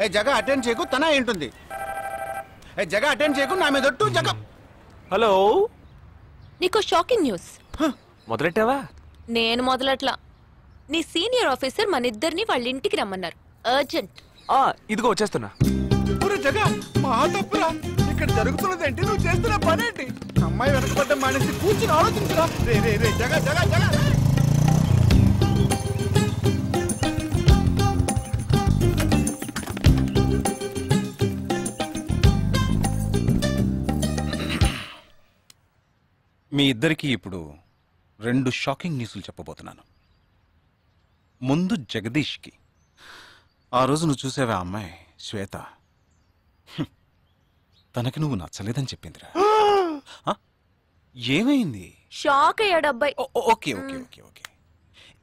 ఏ జగ అటెండ్ చేయకు తన ఏంటుంది ఏ జగ అటెండ్ చేయకు నా మీద ఒట్టు జగ. హలో, నీకు షాకింగ్ న్యూస్. మొదలెట్టావా? నేను మొదలట్లా. నీ సీనియర్ ఆఫీసర్ మన ఇద్దరిని వాళ్ళ ఇంటికి రమ్మన్నారు. అర్జెంట్. ఇదిగో వచ్చేస్తున్నా. జగ మా తప్పురా. ఇక్కడ జరుగుతున్నదేంటి, నువ్వు చేస్తున్న పనేంటి? అమ్మాయి వెనకబడ్డ మానేసి కూర్చుని ఆలోచించరా. రే రే రే జగ జగ జగ. మీ ఇద్దరికి ఇప్పుడు 2 షాకింగ్ న్యూస్లు చెప్పబోతున్నాను. ముందు జగదీష్కి. ఆ రోజు నువ్వు చూసావా అమ్మాయి శ్వేత, తనకి నువ్వు నచ్చలేదని చెప్పిందిరా. ఏమైంది? షాక్ అయ్యాడు అబ్బాయి. Okay okay okay okay.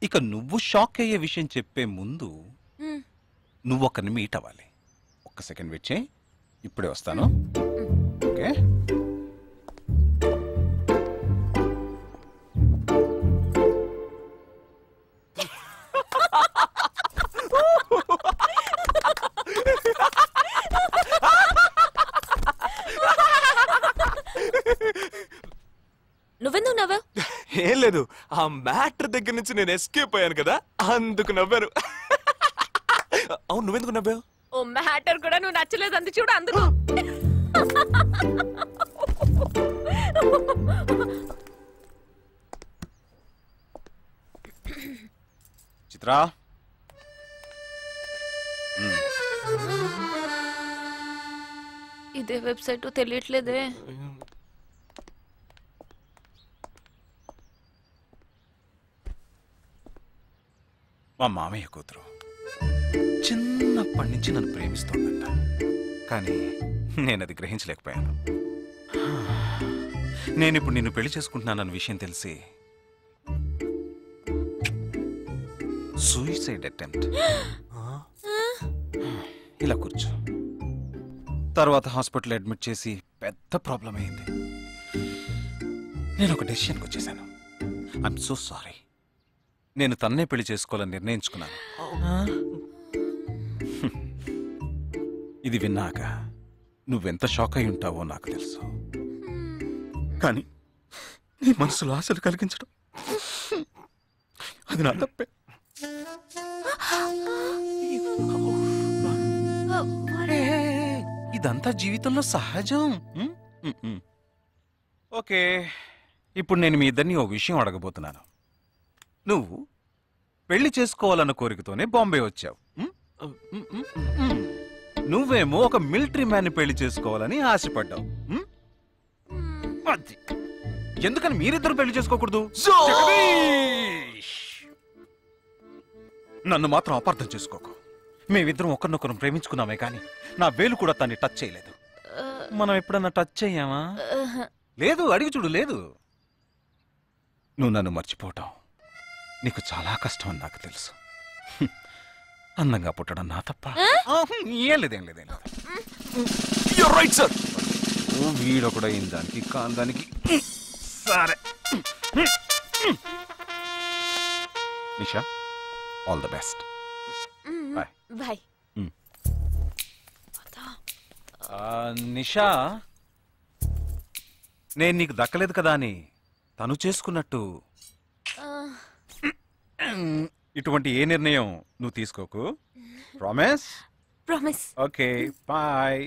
ఇక నువ్వు షాక్ అయ్యే విషయం చెప్పే ముందు నువ్వు ఒకరిని మీట్ అవ్వాలి. ఒక్క సెకండ్ వెయిట్ చేయి, ఇప్పుడే వస్తాను. ఓకే. నువ్వెందుకు నవ్వావు? ఏం లేదు, ఆ మ్యాటర్ దగ్గర నుంచి నేను ఎస్కేప్ అయ్యాను కదా, అందుకు నవ్వాను. అవును, నువ్వెందుకు నవ్వావు? ఓ మ్యాటర్ కూడా నువ్వు నచ్చలేదు అంది చూడు, అందుకు. చిత్రా, ఇదే వెబ్సైట్ తెలియట్లేదే. మా మామయ్య కూతురు చిన్నప్పటి నుంచి నన్ను ప్రేమిస్తోందంట. కానీ నేనది గ్రహించలేకపోయాను. నేనిప్పుడు నిన్ను పెళ్లి చేసుకుంటున్నానన్న విషయం తెలిసి సూసైడ్ అటెంప్ట్. ఇలా కూర్చో. తర్వాత హాస్పిటల్ అడ్మిట్ చేసి పెద్ద ప్రాబ్లం అయింది. నేను ఒక డెసిషన్కి వచ్చేసాను. I'm so sorry. నేను తన్నే పెళ్లి చేసుకోవాలని నిర్ణయించుకున్నాను. ఇది విన్నాక నువ్వెంత షాక్ అయి ఉంటావో నాకు తెలుసు. కానీ నీ మనసులో ఆశలు కలిగించడం అది నా తప్పే. ఇదంతా జీవితంలో సహజం. ఓకే, ఇప్పుడు నేను మీ ఇద్దరిని ఓ విషయం అడగబోతున్నాను. నువ్వు పెళ్లి చేసుకోవాలన్న కోరికతోనే బాంబే వచ్చావు. నువ్వేమో ఒక మిలిటరీ మ్యాన్ పెళ్లి చేసుకోవాలని ఆశపడ్డావు. ఎందుకని మీరిద్దరు పెళ్లి చేసుకోకూడదు? నన్ను మాత్రం అపార్థం చేసుకోకు. మేమిద్దరం ఒకరినొకరు ప్రేమించుకున్నామే కానీ నా వేలు కూడా తన్ని టచ్ చేయలేదు. మనం ఎప్పుడన్నా టచ్ అయ్యామా? లేదు. అడిగి చూడు. లేదు. నువ్వు నన్ను మర్చిపోవటం నీకు చాలా కష్టం అని నాకు తెలుసు. అందంగా పుట్టడం నా తప్ప. ఏం లేదు. వీడొకడు అయిన దానికి కాందానికి. సరే Nisha, all the best. Bye bye. Nisha, నేను నీకు దక్కలేదు కదా అని తను చేసుకున్నట్టు ఇటువంటి ఏ నిర్ణయం నువ్వు తీసుకోకు. ప్రామిస్? ప్రామిస్. Okay, bye.